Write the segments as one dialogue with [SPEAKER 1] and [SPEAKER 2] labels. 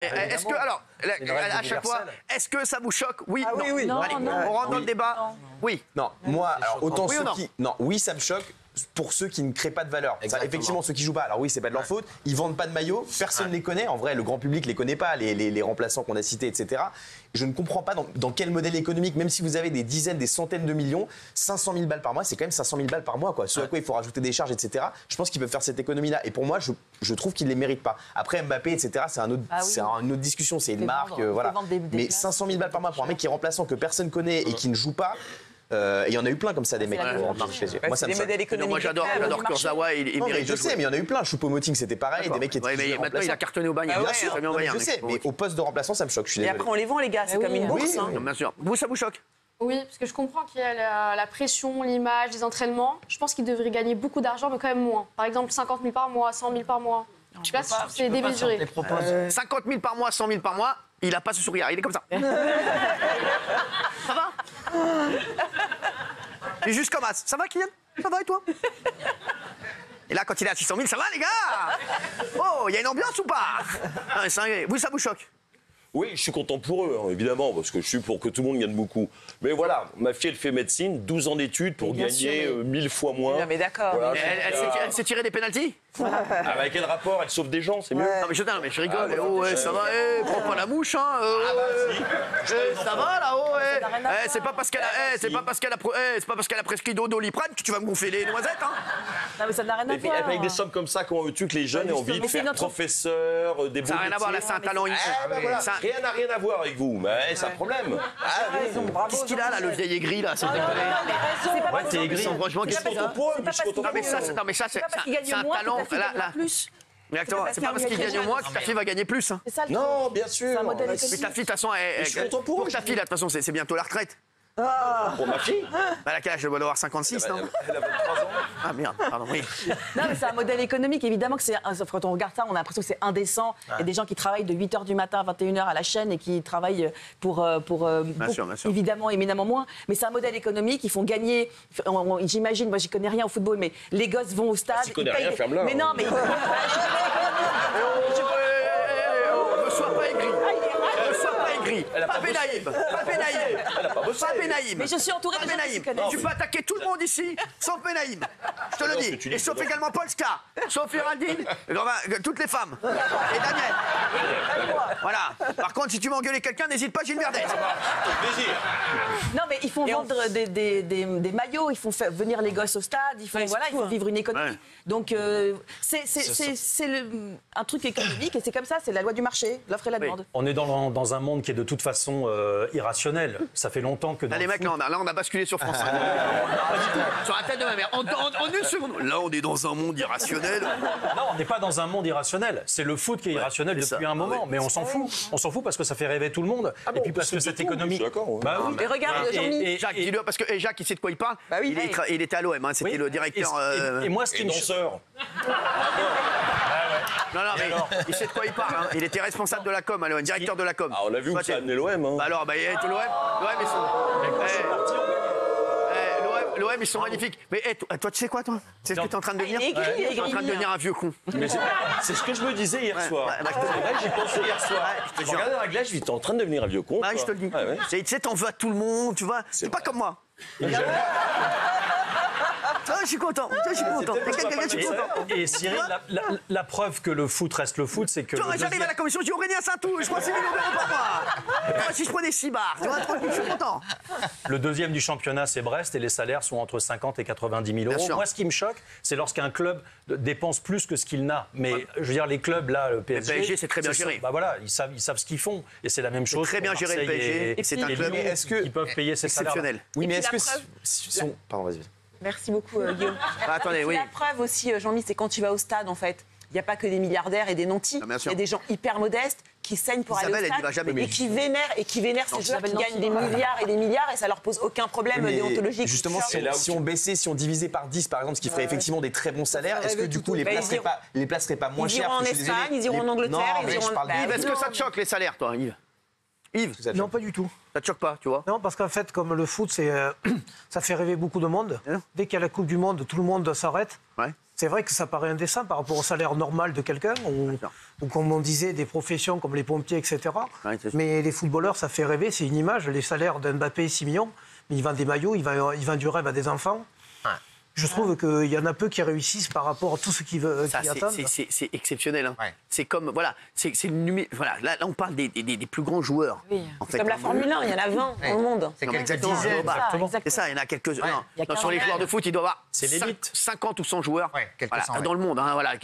[SPEAKER 1] Est-ce que, alors, à chaque fois, est-ce que ça vous choque? Oui,
[SPEAKER 2] ah,
[SPEAKER 1] non.
[SPEAKER 2] oui, oui.
[SPEAKER 3] Non,
[SPEAKER 1] Allez,
[SPEAKER 3] non.
[SPEAKER 1] on rentre dans le débat.
[SPEAKER 3] Non.
[SPEAKER 1] Oui.
[SPEAKER 4] Non, moi, alors, autant
[SPEAKER 1] Oui ou
[SPEAKER 4] ceux
[SPEAKER 1] non
[SPEAKER 4] qui... Non, oui, ça me choque pour ceux qui ne créent pas de valeur. Ça, effectivement, ceux qui jouent pas, alors oui, c'est pas de leur faute. Ils vendent pas de maillots, personne ne les connaît. En vrai, le grand public les connaît pas, les remplaçants qu'on a cités, etc. Je ne comprends pas dans quel modèle économique, même si vous avez des dizaines, des centaines de millions, 500 000 balles par mois, c'est quand même 500 000 balles par mois, quoi. Ce à quoi il faut rajouter des charges, etc. Je pense qu'ils peuvent faire cette économie-là. Et pour moi, je trouve qu'ils ne les méritent pas. Après, Mbappé, etc., c'est une autre discussion, c'est une marque, voilà. Mais 500 000 balles par mois pour un mec qui est remplaçant, que personne connaît et qui ne joue pas. Il y en a eu plein comme ça, des mecs qui ont marché chez eux.
[SPEAKER 2] Moi, ça me choque.
[SPEAKER 1] Moi, j'adore Kurzawa, il mérite
[SPEAKER 4] je
[SPEAKER 1] de jouer.
[SPEAKER 4] sais, mais il y en a eu plein. Choupo-Moting, c'était pareil, des mecs qui étaient
[SPEAKER 1] mais maintenant, il a cartonné au Bayern.
[SPEAKER 4] Bien sûr, je sais, mais au poste de remplaçant, ça me choque. Je suis
[SPEAKER 2] Et
[SPEAKER 4] désolé.
[SPEAKER 2] après, on les vend, les gars, c'est comme une bourse.
[SPEAKER 1] Bien sûr. Vous, ça vous choque?
[SPEAKER 5] Oui, parce que je comprends qu'il y a la pression, l'image, les entraînements. Je pense qu'il devrait gagner beaucoup d'argent, mais quand même moins. Par exemple, 50 000 par mois, 100 000 par mois. Je sais pas si c'est démesuré.
[SPEAKER 1] 50 000 par mois, 100 000 par mois, il a pas ce sourire, il est comme ça. Ça va? Il est juste comme As. Ça va, Kylian? Ça va et toi? Et là, quand il est à 600 000, ça va, les gars? Oh, il y a une ambiance ou pas? Vous, ça vous choque?
[SPEAKER 6] Oui, je suis content pour eux, hein, évidemment, parce que je suis pour que tout le monde gagne beaucoup. Mais voilà, ma fille, elle fait médecine, 12 ans d'études pour gagner 1000 fois moins.
[SPEAKER 2] Non, mais d'accord.
[SPEAKER 6] Voilà,
[SPEAKER 1] Elle s'est tirée des pénaltys?
[SPEAKER 6] Avec quel rapport? Elle sauve des gens, c'est mieux.
[SPEAKER 1] Non, mais je rigole. Ça va, prends pas la mouche, hein. Ça va, là-haut, c'est pas parce qu'elle a prescrit Doliprane que tu vas me gonfler les noisettes, hein.
[SPEAKER 3] Non, mais ça n'a rien à voir.
[SPEAKER 6] Avec des sommes comme ça, comment veux-tu que les jeunes aient envie de faire professeur, des beaux
[SPEAKER 1] Ça n'a rien à voir, là, c'est un talent.
[SPEAKER 6] Rien n'a rien à voir avec vous, mais c'est un problème.
[SPEAKER 1] Qu'est-ce qu'il a, là, le vieil aigri, là? C'est
[SPEAKER 3] pas
[SPEAKER 6] t'es aigri.
[SPEAKER 1] Franchement, qu'est-ce qu'il a? Non, mais ça, c'est un talent.
[SPEAKER 3] Plus.
[SPEAKER 1] Mais attends, c'est pas parce qu'il gagne moins que ta fille va gagner plus. Hein.
[SPEAKER 6] Non, bien sûr.
[SPEAKER 1] Mais ta fille, de toute façon, pour ta fille, là, de toute façon, c'est bientôt la retraite.
[SPEAKER 6] Pour ma fille?
[SPEAKER 1] À laquelle âge? Elle doit avoir 56, non?
[SPEAKER 6] Elle a 23 ans.
[SPEAKER 1] Ah merde, pardon, oui.
[SPEAKER 3] Non, mais c'est un modèle économique. Évidemment que quand on regarde ça, on a l'impression que c'est indécent. Il y a des gens qui travaillent de 8h du matin à 21h à la chaîne et qui travaillent pour
[SPEAKER 1] bien sûr.
[SPEAKER 3] évidemment, éminemment moins. Mais c'est un modèle économique. Ils font gagner. J'imagine, moi, j'y connais rien au football, mais les gosses vont au stade.
[SPEAKER 6] Tu connais rien, ferme-la.
[SPEAKER 3] Mais non, mais.
[SPEAKER 1] Ne sois pas aigri. Pas Benaïm.
[SPEAKER 3] Mais je suis entourée de gens qui se connaissent.
[SPEAKER 1] Tu peux attaquer tout le monde ici, sauf Benaïm. Je te le dis. Et sauf également Polska, sauf Géraldine, toutes les femmes. Et Daniel. Voilà. Par contre, si tu veux engueuler quelqu'un, n'hésite pas, Gilles Verdez.
[SPEAKER 6] Plaisir.
[SPEAKER 3] Non, mais ils font vendre des maillots, ils font venir les gosses au stade, ils font vivre une économie. Donc, c'est un truc économique et c'est comme ça, c'est la loi du marché, l'offre et la demande.
[SPEAKER 7] On est dans un monde qui est de toute façon irrationnel. Ça fait longtemps que...
[SPEAKER 1] Allez, mec, là, on a basculé sur France 5. Sur la tête de ma mère. En une seconde. Là, on est dans un monde irrationnel.
[SPEAKER 7] Non, on n'est pas dans un monde irrationnel. C'est le foot qui est irrationnel depuis un moment. Mais on s'en fout. On s'en fout parce que ça fait rêver tout le monde. Et puis parce que cette économie...
[SPEAKER 6] D'accord.
[SPEAKER 7] Bah oui.
[SPEAKER 2] Mais regarde, Jean-Mi.
[SPEAKER 1] Jacques, dis-le, parce que Jacques, il sait de quoi il parle.
[SPEAKER 2] Bah oui.
[SPEAKER 1] Il était à l'OM, hein, c'était le directeur.
[SPEAKER 7] Et moi, ce qui me
[SPEAKER 6] danseur.
[SPEAKER 1] Non, mais il sait de quoi il parle. Hein. Il était responsable de la com, alors, directeur de la com.
[SPEAKER 6] Ah, on a vu où ça a amené l'OM. Hein.
[SPEAKER 1] Bah alors, il était l'OM. L'OM, ils sont magnifiques. Mais toi, tu sais quoi, toi? C'est ce que tu es en train de devenir? Tu es en train de devenir un vieux con.
[SPEAKER 6] Mais c'est ce que je me disais hier soir. C'est vrai que j'y pensais hier soir. Je regardais dans la glace, je dis, t'es en train de devenir un vieux con.
[SPEAKER 1] Je te le dis. Tu sais, t'en veux à tout le monde, tu vois. C'est pas comme moi. Je suis content.
[SPEAKER 7] Et Cyril, la preuve que le foot reste le foot, c'est que...
[SPEAKER 1] J'arrive à la commission, je dis Aurélien Saint-Tout, je prends 6 millions d'euros par mois. Si je prenais 6 bars, tu vois, tranquille, je suis content.
[SPEAKER 7] Le deuxième du championnat, c'est Brest, et les salaires sont entre 50 et 90 000 euros. Moi, ce qui me choque, c'est lorsqu'un club dépense plus que ce qu'il n'a. Mais je veux dire, les clubs, là, le PSG...
[SPEAKER 1] Le PSG, c'est très bien géré.
[SPEAKER 7] Bah voilà, ils savent ce qu'ils font. Et c'est la même chose.
[SPEAKER 1] C'est très bien géré, le PSG.
[SPEAKER 7] C'est un club qui peuvent payer ses salaires.
[SPEAKER 1] Exceptionnel.
[SPEAKER 4] Oui, mais est-ce que... Pardon, vas-y.
[SPEAKER 2] Merci beaucoup, Guillaume.
[SPEAKER 1] Attendez, oui.
[SPEAKER 2] La preuve aussi, Jean-Mi, c'est quand tu vas au stade, en fait. Il n'y a pas que des milliardaires et des nantis. Il y a des gens hyper modestes qui saignent pour aller au stade et qui vénèrent ces joueurs qui gagnent des milliards et des milliards et ça leur pose aucun problème déontologique.
[SPEAKER 4] Justement, si on baissait, si on divisait par 10, par exemple, ce qui ferait effectivement des très bons salaires, est-ce que du coup les places seraient pas moins chères?
[SPEAKER 2] Ils iront en Espagne, ils iront en Angleterre, ils iront...
[SPEAKER 1] Yves, est-ce que ça te choque les salaires, toi, Yves?
[SPEAKER 8] Non, pas du tout.
[SPEAKER 1] Ça te choque pas, tu vois?
[SPEAKER 8] Non, parce qu'en fait, comme le foot, ça fait rêver beaucoup de monde. Dès qu'il y a la Coupe du Monde, tout le monde s'arrête. c'est vrai que ça paraît indécent par rapport au salaire normal de quelqu'un, ou comme on disait, des professions comme les pompiers, etc. Mais les footballeurs, ça fait rêver, c'est une image. Les salaires d'Mbappé, 6 millions, mais il vend des maillots, il vend du rêve à des enfants. Je trouve qu'il y en a peu qui réussissent par rapport à tout ce qu'ils attendent.
[SPEAKER 1] C'est exceptionnel. Hein. Ouais. C'est comme, voilà, voilà là, on parle des plus grands joueurs.
[SPEAKER 2] Oui. En fait, comme la Formule 1, il y en a 20 dans le monde.
[SPEAKER 1] C'est ça, il y en a quelques-uns. Sur les joueurs de foot, il doit y avoir 50 ou 100 joueurs dans le monde. Hein, voilà,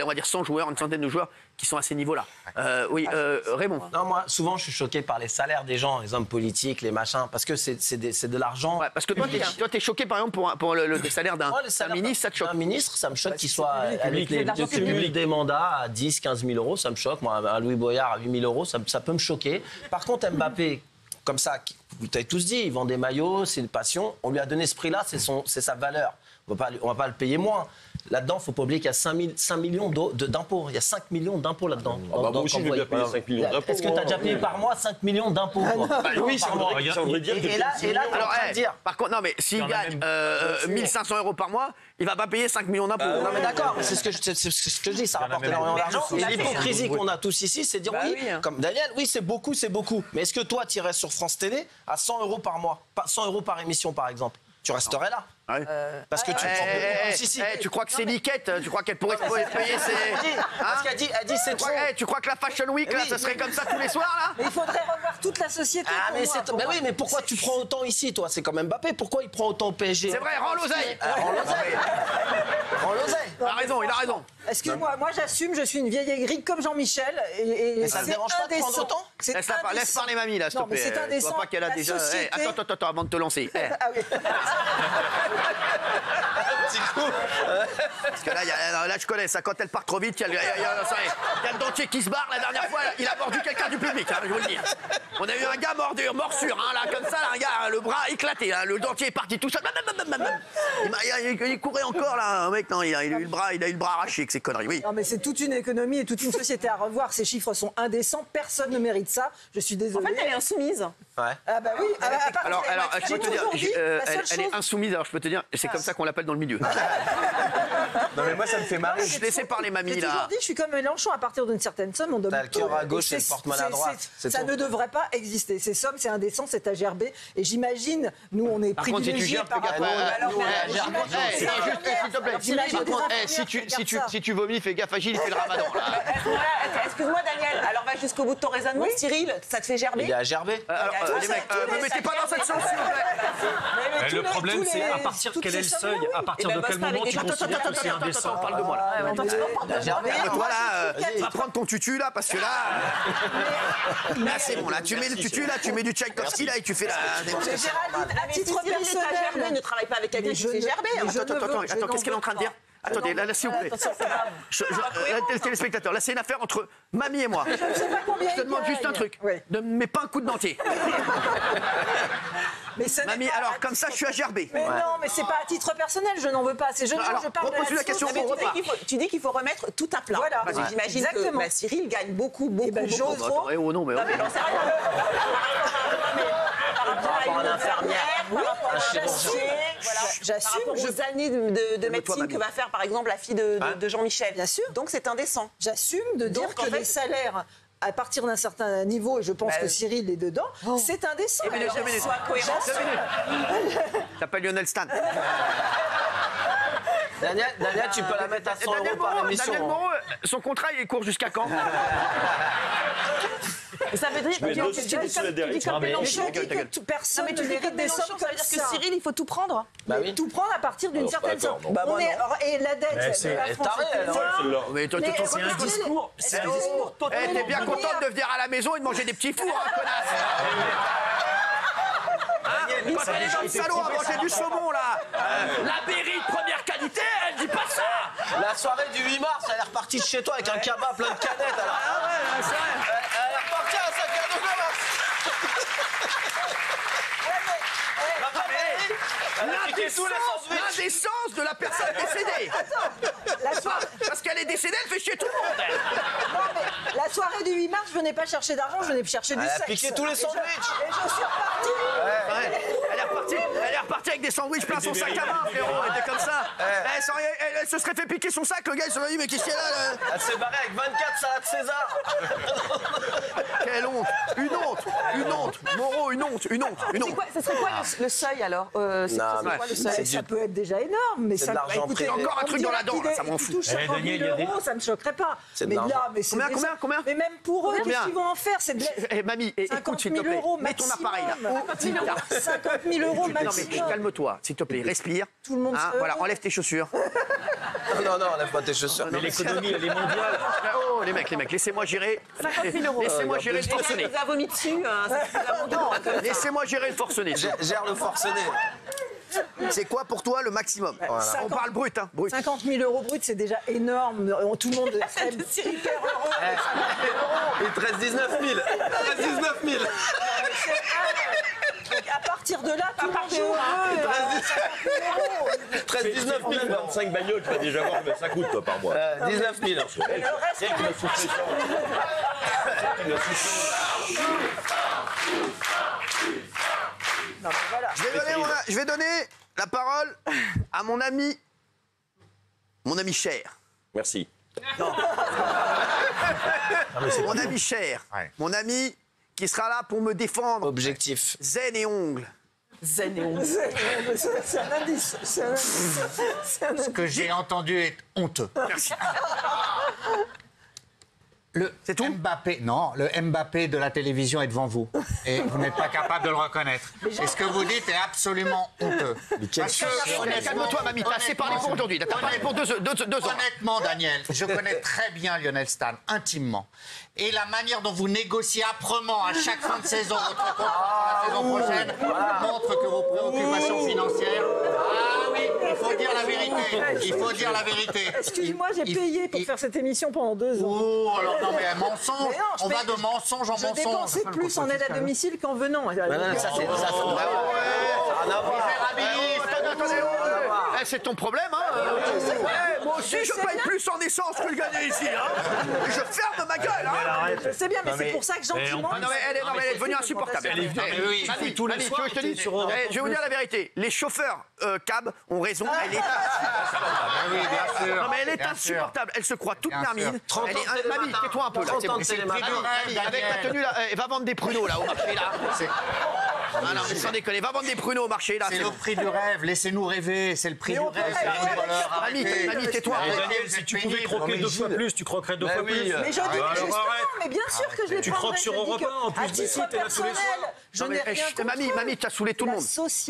[SPEAKER 1] on va dire 100 joueurs, une centaine de joueurs qui sont à ces niveaux-là. Raymond.
[SPEAKER 9] Non, moi, souvent, je suis choqué par les salaires des gens, les hommes politiques, les machins, parce que c'est de l'argent.
[SPEAKER 1] Ouais, parce que toi, t'es choqué, par exemple, pour le salaire d'un ministre, ça te choque.
[SPEAKER 9] Un ministre, ça me choque qu'il soit avec le cumul des mandats à 10, 15 000 euros, ça me choque. Moi, un Louis Boyard à 8 000 euros, ça peut me choquer. Par contre, Mbappé, comme ça, vous avez tous dit, il vend des maillots, c'est une passion. On lui a donné ce prix-là, c'est sa valeur. On va pas le payer moins. Là-dedans, il ne faut pas oublier qu'il y a 5 millions d'impôts. Il y a 5 millions d'impôts là-dedans.
[SPEAKER 6] Moi aussi, je vais bien payer 5 millions d'impôts.
[SPEAKER 9] Est-ce que tu as déjà payé par mois 5 millions d'impôts?
[SPEAKER 6] Oui, ça voudrait dire que...
[SPEAKER 9] Et là, tu es en train de dire...
[SPEAKER 1] Par contre, non, mais s'il gagne 1 500 € par mois, il ne va pas payer 5 millions d'impôts.
[SPEAKER 9] Non, mais d'accord, c'est ce que je dis, ça rapporte énormément d'argent. Et l'hypocrisie qu'on a tous ici, c'est de dire oui, comme Daniel, oui, c'est beaucoup. Mais est-ce que toi, tu irais sur France Télé à 100 € par mois, 100 € par émission, par exemple? Tu resterais là. Parce que
[SPEAKER 1] tu crois que c'est Niquette? Tu crois qu'elle pourrait payer ses...
[SPEAKER 9] Parce qu'elle dit c'est trop.
[SPEAKER 1] Tu crois que la Fashion Week, là, ça serait comme ça tous les soirs, là?
[SPEAKER 3] Mais il faudrait revoir toute la société.
[SPEAKER 9] Mais pourquoi tu prends autant ici, toi? C'est comme Mbappé. Pourquoi il prend autant au PSG?
[SPEAKER 1] C'est vrai, rends l'oseille.
[SPEAKER 9] Rends l'oseille.
[SPEAKER 1] Il a raison.
[SPEAKER 3] Excuse-moi, moi j'assume, je suis une vieille aigrie comme Jean-Michel.
[SPEAKER 9] Mais ça ne dérange pas de prendre autant?
[SPEAKER 1] Laisse parler mamie, là, s'il te plaît.
[SPEAKER 3] C'est indécent.
[SPEAKER 1] Tu vois pas qu'elle a déjà... Attends, avant de te lancer.
[SPEAKER 3] Ah oui.
[SPEAKER 9] Petit coup.
[SPEAKER 1] Parce que là, je connais ça. Quand elle part trop vite, il y a le dentier qui se barre. La dernière fois, il a mordu quelqu'un du public, je vous le dis. On a eu un gars morsure, là, comme ça, là, un gars, le bras éclaté, là, le dentier est parti tout seul. Il courait encore, là, un mec, non, il a eu le bras arraché avec ses conneries, oui.
[SPEAKER 3] Non, mais c'est toute une économie et toute une société à revoir. Ces chiffres sont indécents. Personne ne mérite ça. Je suis désolée.
[SPEAKER 2] En fait, elle est insoumise.
[SPEAKER 9] Ouais.
[SPEAKER 3] Ah bah oui.
[SPEAKER 1] Alors, je peux te dire, elle est insoumise. Alors, je peux te dire, c'est comme ça qu'on l'appelle dans le milieu.
[SPEAKER 4] Non, mais moi, ça me fait marrer.
[SPEAKER 1] Je laissais parler mamie, là.
[SPEAKER 3] Aujourd'hui, je suis comme Mélenchon. À partir d'une certaine somme, on donne.
[SPEAKER 9] T'as le cœur à gauche et le porte-monnaie à droite.
[SPEAKER 3] Ça ne devrait pas exister. Ces sommes, c'est indécent, c'est à gerber. Et j'imagine, nous, on est privilégiés par rapport
[SPEAKER 1] si tu vomis, fais gaffe, Agile, il fait le ramadan.
[SPEAKER 2] Excuse-moi, Daniel, alors va jusqu'au bout de ton raisonnement. Cyril, ça te fait gerber?
[SPEAKER 9] Il a gerbé.
[SPEAKER 1] Les mecs, me mettez pas dans cette sauce, s'il vous plaît.
[SPEAKER 7] Le problème, c'est à partir quel est le seuil? À partir de quel moment tu considères que c'est indécent?
[SPEAKER 1] Parle de moi, là. Toi, va prendre ton tutu, là, parce que là... Là, c'est bon, là, tu mets le tutu, là, tu mets du Tchaïkovski, là, et tu fais la...
[SPEAKER 3] Géraldine, à titre personnel,
[SPEAKER 2] ne travaille pas avec quelqu'un qui fait gerber.
[SPEAKER 1] Attends, qu'est-ce qu'elle est en train de dire? Attendez, là, s'il vous plaît. Téléspectateurs, là, c'est une affaire entre mamie et moi.
[SPEAKER 3] Je ne sais pas combien.
[SPEAKER 1] Je te demande juste un truc. Ne me mets pas un coup de dentier. Mamie, alors, comme ça, je suis à gerber.
[SPEAKER 3] Mais non, mais c'est pas à titre personnel, je n'en veux pas. C'est je parle de
[SPEAKER 1] la question.
[SPEAKER 2] Tu dis qu'il faut remettre tout à plat.
[SPEAKER 3] Voilà.
[SPEAKER 2] Parce que j'imagine que Cyril gagne beaucoup.
[SPEAKER 3] J'ose trop.
[SPEAKER 1] Oh non, mais...
[SPEAKER 2] Par rapport à une infirmière, par rapport à un chirurgien, par rapport aux années de médecine que va faire, par exemple, la fille de Jean-Michel.
[SPEAKER 3] Bien sûr.
[SPEAKER 2] Donc c'est indécent.
[SPEAKER 3] J'assume de dire que les salaires... à partir d'un certain niveau, et je pense que Cyril est dedans, c'est indécent.
[SPEAKER 2] Sois cohérent.
[SPEAKER 1] Ça s'appelle Lionel Stan.
[SPEAKER 9] Daniel, tu peux la mettre à 100 € par émission.
[SPEAKER 1] Daniel Moreau, son contrat, il court jusqu'à quand?
[SPEAKER 2] Ça veut dire
[SPEAKER 3] que personne ne mérite des sommes comme ça.
[SPEAKER 2] Que Cyril, il faut tout prendre.
[SPEAKER 3] Bah oui. Tout prendre à partir d'une certaine somme. Et la dette,
[SPEAKER 7] c'est
[SPEAKER 3] la France...
[SPEAKER 1] Mais c'est un discours. T'es bien contente de venir à la maison et de manger des petits fours, hein, connasse. Quand elle est dans le salon à manger du saumon, là, la Berry de première qualité, elle dit pas ça.
[SPEAKER 9] La soirée du 8 mars, elle est repartie de chez toi avec un cabas plein de canettes. Alors.
[SPEAKER 1] Ah ouais, c'est vrai.
[SPEAKER 9] Elle est repartie à un sac à dos.
[SPEAKER 1] L'indécence de la personne décédée. Parce qu'elle est décédée, elle fait chier tout le monde.
[SPEAKER 3] Non, mais la soirée du 8 mars, je venais pas chercher d'argent, je venais chercher du sexe.
[SPEAKER 4] Elle a piqué tous les sandwichs.
[SPEAKER 3] Et je suis repartie.
[SPEAKER 1] Elle est repartie avec des sandwichs plein son sac à main, frérot. Elle était comme ça. Elle se serait fait piquer son sac, le gars, il se serait dit, mais qu'est-ce qu'il y a là?
[SPEAKER 4] Elle s'est barrée avec 24 salades César.
[SPEAKER 1] Quelle honte. Une honte. Moreau, une honte.
[SPEAKER 3] Ce serait quoi le seuil alors quoi le seuil? Ça peut être déjà énorme, mais ça
[SPEAKER 1] écoutez, encore un truc dans la dent, là, ça m'en fout.
[SPEAKER 3] Touche 50 000 euros, ça me choquerait pas. Mais là, mais c'est
[SPEAKER 1] combien?
[SPEAKER 3] Mais même pour eux, qu'est-ce qu'ils vont en faire? C'est
[SPEAKER 1] mamie, écoute, s'il te plaît, mets ton appareil là.
[SPEAKER 3] 50 000 euros maximum.
[SPEAKER 1] Non mais calme-toi, s'il te plaît, respire.
[SPEAKER 3] Tout le monde
[SPEAKER 1] voilà, enlève tes chaussures.
[SPEAKER 4] Non, enlève pas tes chaussures.
[SPEAKER 7] Mais l'économie, elle est mondiale.
[SPEAKER 1] Oh, les mecs, laissez-moi gérer.
[SPEAKER 3] 50 000 euros.
[SPEAKER 1] Laissez-moi gérer le forcené.
[SPEAKER 2] Vous avez vomi dessus.
[SPEAKER 1] Laissez-moi gérer le forcené.
[SPEAKER 4] Gère le forcené.
[SPEAKER 1] C'est quoi pour toi le maximum? On parle brut, hein.
[SPEAKER 3] 50 000 euros brut, c'est déjà énorme. Tout le monde serait hyper heureux.
[SPEAKER 4] Et 13-19 000. 13-19 000.
[SPEAKER 3] À partir de là, tout le monde est heureux.
[SPEAKER 4] 13-19 000.
[SPEAKER 6] 25 bagnoles, tu vas déjà voir combien ça coûte, toi, par mois.
[SPEAKER 4] 19 000.
[SPEAKER 6] Tiens, qui m'a soufflé ça.
[SPEAKER 3] Non, mais voilà.
[SPEAKER 1] Je vais donner la parole à mon ami Cher.
[SPEAKER 6] Merci.
[SPEAKER 1] Mon ami Cher. Mon ami qui sera là pour me défendre.
[SPEAKER 4] Objectif.
[SPEAKER 1] Zen et ongles.
[SPEAKER 3] Zen et ongles. C'est un indice.
[SPEAKER 10] Ce que j'ai entendu est honteux.
[SPEAKER 1] Merci.
[SPEAKER 10] C'est tout Mbappé, non, le Mbappé de la télévision est devant vous. Et vous n'êtes pas capable de le reconnaître. Et ce que vous dites est absolument honteux.
[SPEAKER 1] Calme-toi, mamie, t'as assez parlé pour aujourd'hui. T'as parlé pour deux ans.
[SPEAKER 10] Honnêtement, Daniel, je connais très bien Lionel Stan, intimement. Et la manière dont vous négociez âprement à chaque fin de saison votre contrat pour la saison prochaine montre que vos préoccupations financières... Ah oui, il faut dire la vérité. Il faut dire la vérité.
[SPEAKER 3] Excuse-moi, j'ai payé pour faire cette émission pendant 2 ans.
[SPEAKER 10] Oh, alors non, mais un mensonge. On va de mensonge en mensonge.
[SPEAKER 3] Je dépensais plus en aide à domicile qu'en venant.
[SPEAKER 1] C'est ton problème, hein. Moi aussi, je paye plus en essence que le gagner ici, hein. Je ferme ma gueule, hein.
[SPEAKER 3] Je sais bien, mais c'est pour ça que gentiment...
[SPEAKER 1] Non, mais elle est devenue insupportable.
[SPEAKER 7] Mamie, tous les soirs,
[SPEAKER 1] je vais vous dire la vérité. Les chauffeurs cab ont raison. Elle est insupportable. Non, mais elle est insupportable. Elle se croit toute mermine. Mamie, tais-toi un peu, là. Avec ta tenue, là, va vendre des pruneaux, là, au marché, là. Non, mais sans déconner, va vendre des pruneaux au marché, là.
[SPEAKER 10] C'est le prix du rêve, laissez-nous rêver, c'est le prix du rêve.
[SPEAKER 1] Mamie, tais-toi.
[SPEAKER 7] Daniel, si tu pouvais croquer 2 fois plus, tu croquerais 2 fois plus.
[SPEAKER 3] Mais je dis, mais bien sûr que je l'ai pas.
[SPEAKER 7] Tu croques sur Europe 1, en plus d'ici, t'es là tous les soirs.
[SPEAKER 3] Je n'ai rien contre.
[SPEAKER 1] Mamie, t'as saoulé tout le monde.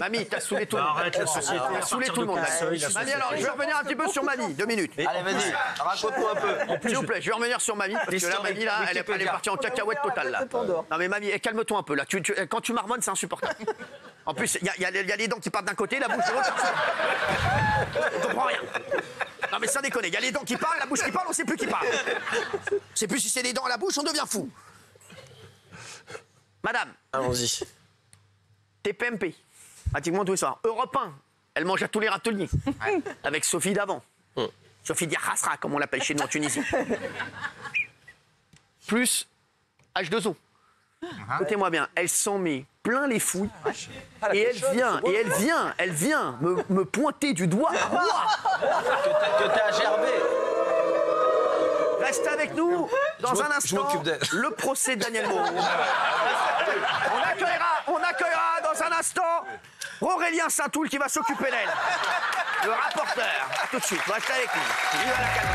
[SPEAKER 1] Mamie, t'as saoulé tout le monde.
[SPEAKER 7] Arrête la société.
[SPEAKER 1] T'as saoulé tout le monde. Mamie, alors, je vais revenir un petit peu sur Mamie, 2 minutes.
[SPEAKER 4] Allez, vas-y, raconte-moi un peu.
[SPEAKER 1] S'il vous plaît, je vais revenir sur Mamie, parce que là, Mamie, là, elle est partie en cacahuète totale, là. Non, mais Mamie, calme-toi un peu, là. Quand tu marmonnes, c'est insupportable. En plus, il y a les dents qui partent d'un côté, la bouche de l'autre. On comprend rien. Non, mais sans déconner, il y a les dents qui parlent, la bouche qui parle, on sait plus qui parle. On sait plus si c'est les dents à la bouche, on devient fou. Madame.
[SPEAKER 4] Allons-y.
[SPEAKER 1] TPMP, pratiquement tous les soirs. Europe 1, elle mange à tous les râteliers. Avec Sophie d'avant. Sophie Diarrasra, comme on l'appelle chez nous en Tunisie. Plus H2O. Écoutez-moi bien, elle s'en met plein les fouilles et elle vient me pointer du doigt à moi.
[SPEAKER 4] Que t'as gerbé.
[SPEAKER 1] Reste avec nous dans un instant le procès de Daniel Moreau. On accueillera dans un instant Aurélien Saint-Toul qui va s'occuper d'elle. Le rapporteur. À tout de suite, reste avec nous. Vive à la calme.